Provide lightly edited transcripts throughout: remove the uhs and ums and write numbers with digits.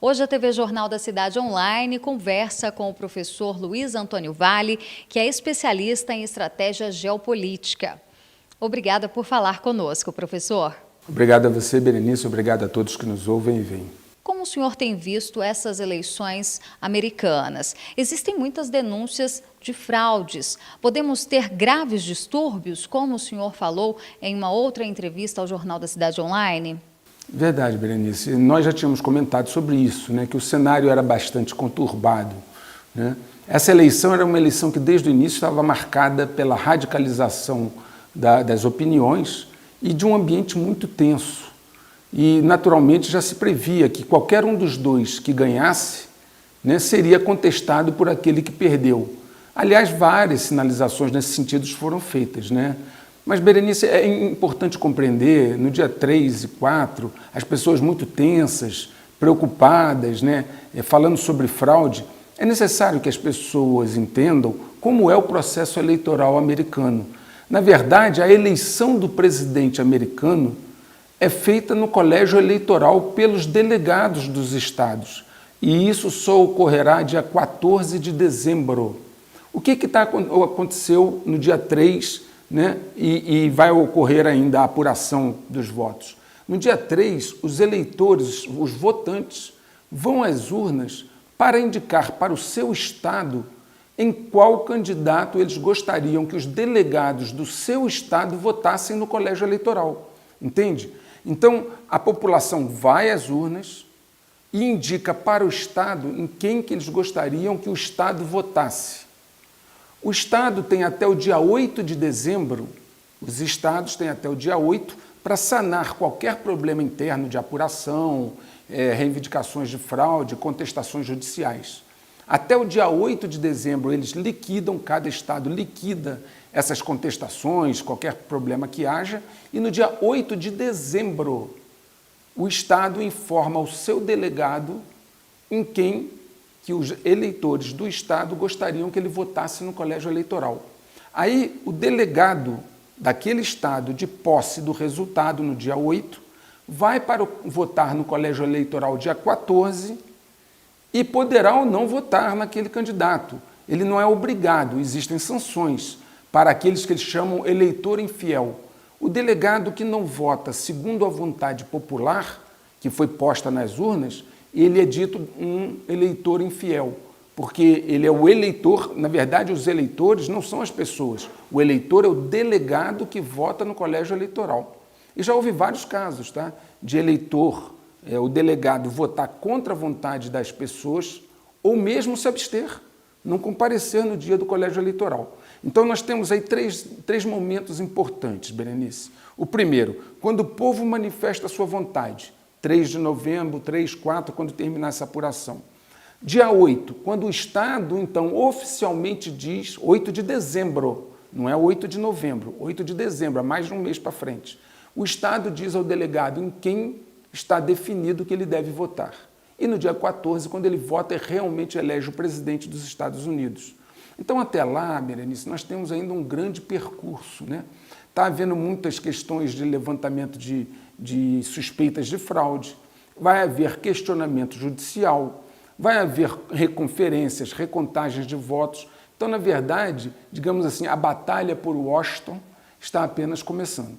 Hoje a TV Jornal da Cidade Online conversa com o professor Luiz Antônio Vale, que é especialista em estratégia geopolítica. Obrigada por falar conosco, professor. Obrigado a você, Berenice, obrigado a todos que nos ouvem e veem. Como o senhor tem visto essas eleições americanas? Existem muitas denúncias de fraudes. Podemos ter graves distúrbios, como o senhor falou em uma outra entrevista ao Jornal da Cidade Online? Verdade, Berenice. Nós já tínhamos comentado sobre isso, que o cenário era bastante conturbado. Essa eleição era uma eleição que desde o início estava marcada pela radicalização das opiniões e de um ambiente muito tenso. E, naturalmente, já se previa que qualquer um dos dois que ganhasse seria contestado por aquele que perdeu. Aliás, várias sinalizações nesse sentido foram feitas. Mas, Berenice, é importante compreender, no dia 3 e 4, as pessoas muito tensas, preocupadas, falando sobre fraude, é necessário que as pessoas entendam como é o processo eleitoral americano. Na verdade, a eleição do presidente americano é feita no colégio eleitoral pelos delegados dos estados. E isso só ocorrerá dia 14 de dezembro. O que aconteceu no dia 3, e vai ocorrer ainda a apuração dos votos? No dia 3, os eleitores, os votantes, vão às urnas para indicar para o seu estado em qual candidato eles gostariam que os delegados do seu estado votassem no colégio eleitoral. Entende? Então, a população vai às urnas e indica para o Estado em quem que eles gostariam que o Estado votasse. O Estado tem até o dia 8 de dezembro, os Estados têm até o dia 8 para sanar qualquer problema interno de apuração, reivindicações de fraude, contestações judiciais. Até o dia 8 de dezembro, eles liquidam, cada Estado liquida essas contestações, qualquer problema que haja, e no dia 8 de dezembro, o Estado informa o seu delegado em quem que os eleitores do Estado gostariam que ele votasse no colégio eleitoral. Aí, o delegado daquele Estado, de posse do resultado no dia 8, vai para votar no colégio eleitoral dia 14 e poderá ou não votar naquele candidato. Ele não é obrigado, existem sanções para aqueles que eles chamam eleitor infiel. O delegado que não vota segundo a vontade popular, que foi posta nas urnas, ele é dito um eleitor infiel, porque ele é o eleitor, na verdade os eleitores não são as pessoas, o eleitor é o delegado que vota no colégio eleitoral. E já houve vários casos, de eleitor, o delegado votar contra a vontade das pessoas ou mesmo se abster, não comparecer no dia do colégio eleitoral. Então, nós temos aí três momentos importantes, Berenice. O primeiro, quando o povo manifesta a sua vontade, 3 de novembro, 3, 4, quando terminar essa apuração. Dia 8, quando o Estado, então, oficialmente diz, 8 de dezembro, não é 8 de novembro, 8 de dezembro, há mais de um mês para frente. O Estado diz ao delegado em quem está definido que ele deve votar. E no dia 14, quando ele vota, realmente elege o presidente dos Estados Unidos. Então, até lá, Berenice, nós temos ainda um grande percurso. Está havendo muitas questões de levantamento de suspeitas de fraude, vai haver questionamento judicial, vai haver reconferências, recontagens de votos. Então, na verdade, digamos assim, a batalha por Washington está apenas começando.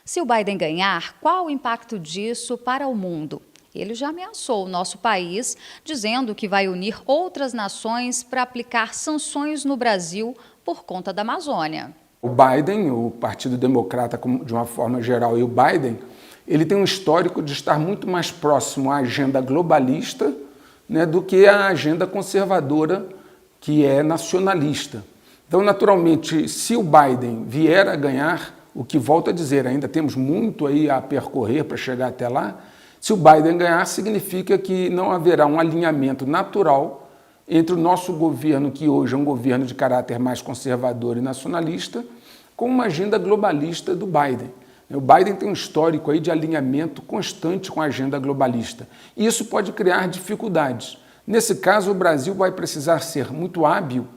Se o Biden ganhar, qual o impacto disso para o mundo? Ele já ameaçou o nosso país, dizendo que vai unir outras nações para aplicar sanções no Brasil por conta da Amazônia. O Biden, o Partido Democrata de uma forma geral, e o Biden, ele tem um histórico de estar muito mais próximo à agenda globalista do que à agenda conservadora, que é nacionalista. Então, naturalmente, se o Biden vier a ganhar, o que volto a dizer, ainda temos muito aí a percorrer para chegar até lá. Se o Biden ganhar, significa que não haverá um alinhamento natural entre o nosso governo, que hoje é um governo de caráter mais conservador e nacionalista, com uma agenda globalista do Biden. O Biden tem um histórico aí de alinhamento constante com a agenda globalista. E isso pode criar dificuldades. Nesse caso, o Brasil vai precisar ser muito hábil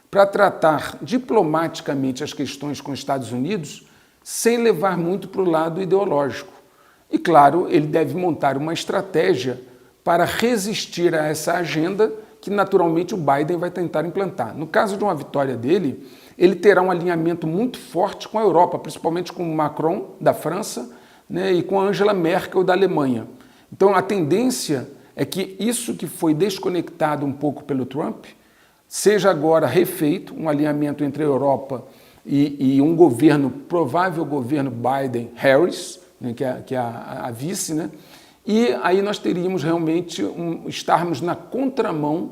para tratar diplomaticamente as questões com os Estados Unidos sem levar muito para o lado ideológico. E, claro, ele deve montar uma estratégia para resistir a essa agenda que naturalmente o Biden vai tentar implantar. No caso de uma vitória dele, ele terá um alinhamento muito forte com a Europa, principalmente com o Macron, da França, né, e com a Angela Merkel, da Alemanha. Então a tendência é que isso que foi desconectado um pouco pelo Trump seja agora refeito, um alinhamento entre a Europa e um governo, provável governo Biden-Harris, né, que é a vice, né? E aí nós teríamos realmente estarmos na contramão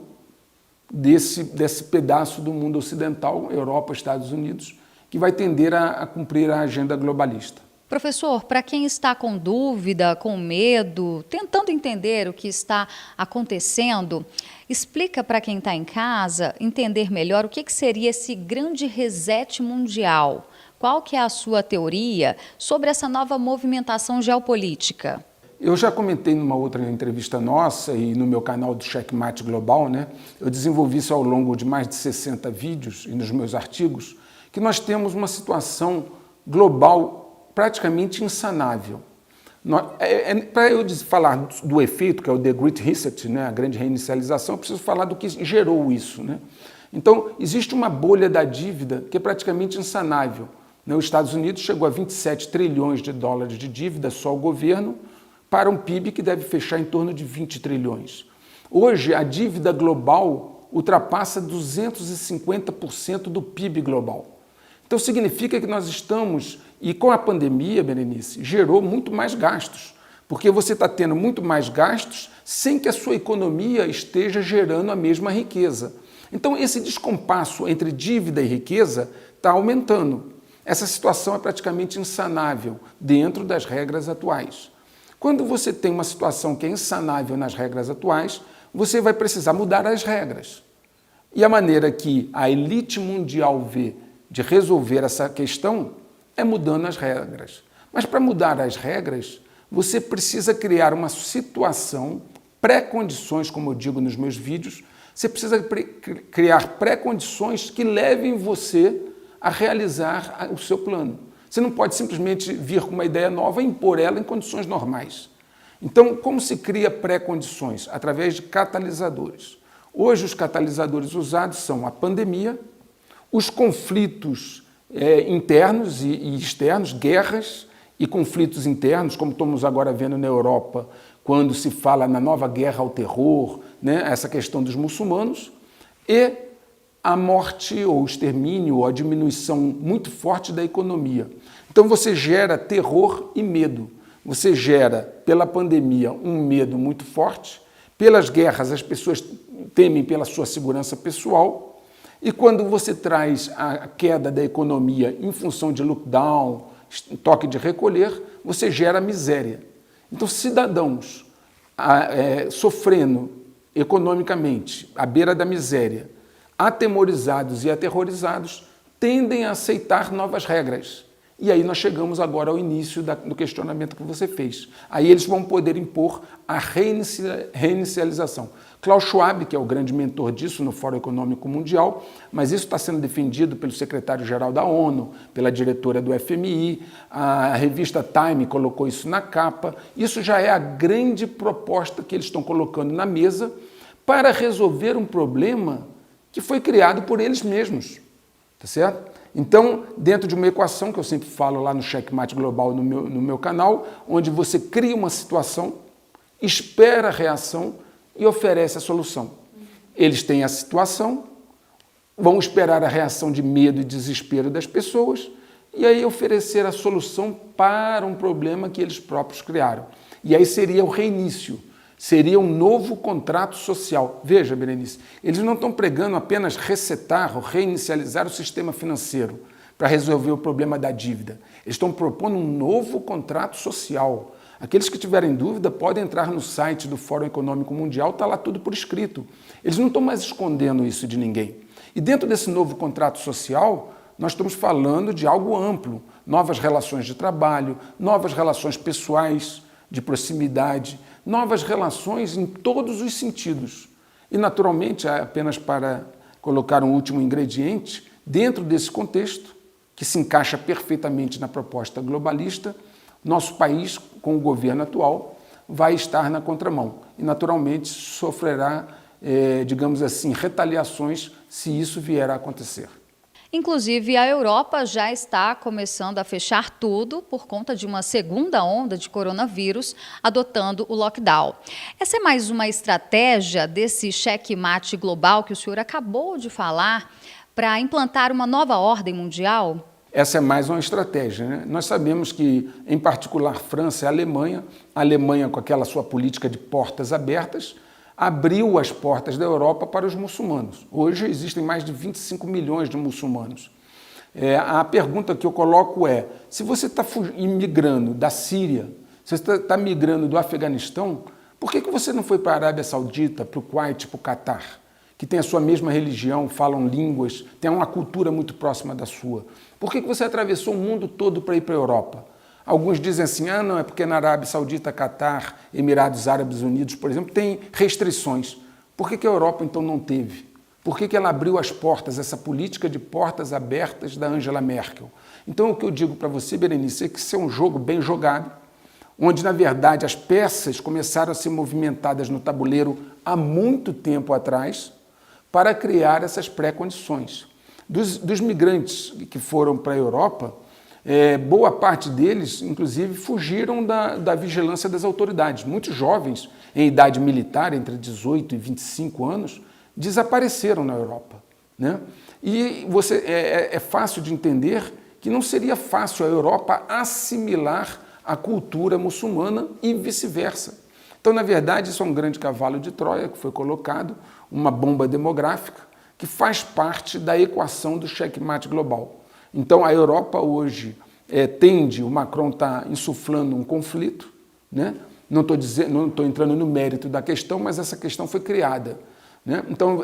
desse pedaço do mundo ocidental, Europa, Estados Unidos, que vai tender a cumprir a agenda globalista. Professor, para quem está com dúvida, com medo, tentando entender o que está acontecendo, explica para quem está em casa entender melhor o que seria esse grande reset mundial. Qual que é a sua teoria sobre essa nova movimentação geopolítica? Eu já comentei numa outra entrevista nossa e no meu canal do Checkmate Global, né? Eu desenvolvi isso ao longo de mais de 60 vídeos e nos meus artigos, que nós temos uma situação global praticamente insanável. Para eu falar do efeito, que é o The Great Reset, né, a grande reinicialização, eu preciso falar do que gerou isso, né? Então, existe uma bolha da dívida que é praticamente insanável. Os Estados Unidos chegou a 27 trilhões de dólares de dívida, só o governo, para um PIB que deve fechar em torno de 20 trilhões. Hoje, a dívida global ultrapassa 250% do PIB global. Então, significa que nós estamos, e com a pandemia, Berenice, gerou muito mais gastos, porque você está tendo muito mais gastos sem que a sua economia esteja gerando a mesma riqueza. Então, esse descompasso entre dívida e riqueza está aumentando. Essa situação é praticamente insanável dentro das regras atuais. Quando você tem uma situação que é insanável nas regras atuais, você vai precisar mudar as regras. E a maneira que a elite mundial vê de resolver essa questão é mudando as regras. Mas para mudar as regras, você precisa criar uma situação, pré-condições, como eu digo nos meus vídeos, você precisa criar pré-condições que levem você a realizar o seu plano. Você não pode simplesmente vir com uma ideia nova e impor ela em condições normais. Então, como se cria pré-condições? Através de catalisadores. Hoje, os catalisadores usados são a pandemia, os conflitos internos e externos, guerras e conflitos internos, como estamos agora vendo na Europa, quando se fala na nova guerra ao terror, né, essa questão dos muçulmanos, e a morte ou extermínio ou a diminuição muito forte da economia. Então você gera terror e medo. Você gera, pela pandemia, um medo muito forte, pelas guerras as pessoas temem pela sua segurança pessoal, e quando você traz a queda da economia em função de lockdown, toque de recolher, você gera miséria. Então cidadãos sofrendo economicamente, à beira da miséria, atemorizados e aterrorizados, tendem a aceitar novas regras. E aí nós chegamos agora ao início do questionamento que você fez. Aí eles vão poder impor a reinicialização. Klaus Schwab, que é o grande mentor disso no Fórum Econômico Mundial, mas isso está sendo defendido pelo secretário-geral da ONU, pela diretora do FMI, a revista Time colocou isso na capa. Isso já é a grande proposta que eles estão colocando na mesa para resolver um problema que foi criado por eles mesmos, tá certo? Então, dentro de uma equação que eu sempre falo lá no Checkmate Global no meu canal, onde você cria uma situação, espera a reação e oferece a solução. Eles têm a situação, vão esperar a reação de medo e desespero das pessoas e aí oferecer a solução para um problema que eles próprios criaram. E aí seria o reinício. Seria um novo contrato social. Veja, Berenice, eles não estão pregando apenas resetar ou reinicializar o sistema financeiro para resolver o problema da dívida. Eles estão propondo um novo contrato social. Aqueles que tiverem dúvida podem entrar no site do Fórum Econômico Mundial, está lá tudo por escrito. Eles não estão mais escondendo isso de ninguém. E dentro desse novo contrato social, nós estamos falando de algo amplo. Novas relações de trabalho, novas relações pessoais, de proximidade, novas relações em todos os sentidos. E, naturalmente, apenas para colocar um último ingrediente, dentro desse contexto, que se encaixa perfeitamente na proposta globalista, nosso país, com o governo atual, vai estar na contramão e, naturalmente, sofrerá, digamos assim, retaliações se isso vier a acontecer. Inclusive, a Europa já está começando a fechar tudo por conta de uma segunda onda de coronavírus, adotando o lockdown. Essa é mais uma estratégia desse checkmate global que o senhor acabou de falar para implantar uma nova ordem mundial? Essa é mais uma estratégia, né? Nós sabemos que, em particular, França e a Alemanha com aquela sua política de portas abertas, abriu as portas da Europa para os muçulmanos. Hoje existem mais de 25 milhões de muçulmanos. A pergunta que eu coloco é, se você está imigrando da Síria, se você está migrando do Afeganistão, por que você não foi para a Arábia Saudita, para o Kuwait, para o Catar, que tem a sua mesma religião, falam línguas, tem uma cultura muito próxima da sua? Por que você atravessou o mundo todo para ir para a Europa? Alguns dizem assim, não, é porque na Arábia Saudita, Catar, Emirados Árabes Unidos, por exemplo, tem restrições. Por que a Europa, então, não teve? Por que ela abriu as portas, essa política de portas abertas da Angela Merkel? Então, o que eu digo para você, Berenice, é que isso é um jogo bem jogado, onde, na verdade, as peças começaram a ser movimentadas no tabuleiro há muito tempo atrás para criar essas pré-condições. Dos migrantes que foram para a Europa, boa parte deles, inclusive, fugiram da vigilância das autoridades. Muitos jovens, em idade militar, entre 18 e 25 anos, desapareceram na Europa, né? E é fácil de entender que não seria fácil a Europa assimilar a cultura muçulmana e vice-versa. Então, na verdade, isso é um grande cavalo de Troia que foi colocado, uma bomba demográfica, que faz parte da equação do checkmate global. Então, a Europa hoje o Macron está insuflando um conflito, né? Não estou entrando no mérito da questão, mas essa questão foi criada, né? Então,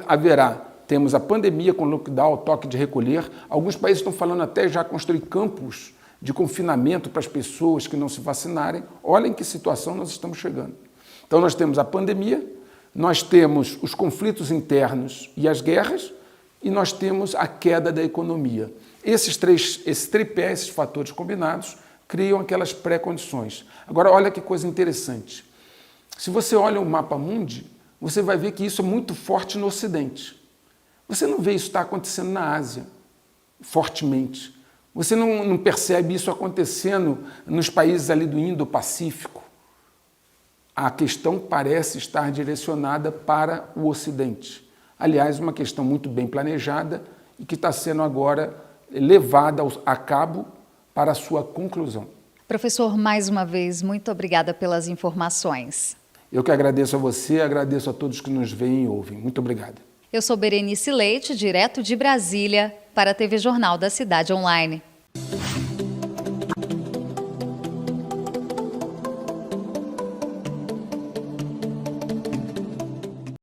temos a pandemia com lockdown, toque de recolher, alguns países estão falando até já construir campos de confinamento para as pessoas que não se vacinarem. Olha em que situação nós estamos chegando. Então, nós temos a pandemia, nós temos os conflitos internos e as guerras, e nós temos a queda da economia. Esse tripé, esses fatores combinados, criam aquelas pré-condições. Agora, olha que coisa interessante. Se você olha o mapa mundi, você vai ver que isso é muito forte no Ocidente. Você não vê isso estar acontecendo na Ásia, fortemente. Você não percebe isso acontecendo nos países ali do Indo-Pacífico. A questão parece estar direcionada para o Ocidente. Aliás, uma questão muito bem planejada e que está sendo agora levada a cabo para a sua conclusão. Professor, mais uma vez, muito obrigada pelas informações. Eu que agradeço a você, agradeço a todos que nos veem e ouvem. Muito obrigado. Eu sou Berenice Leite, direto de Brasília, para a TV Jornal da Cidade Online.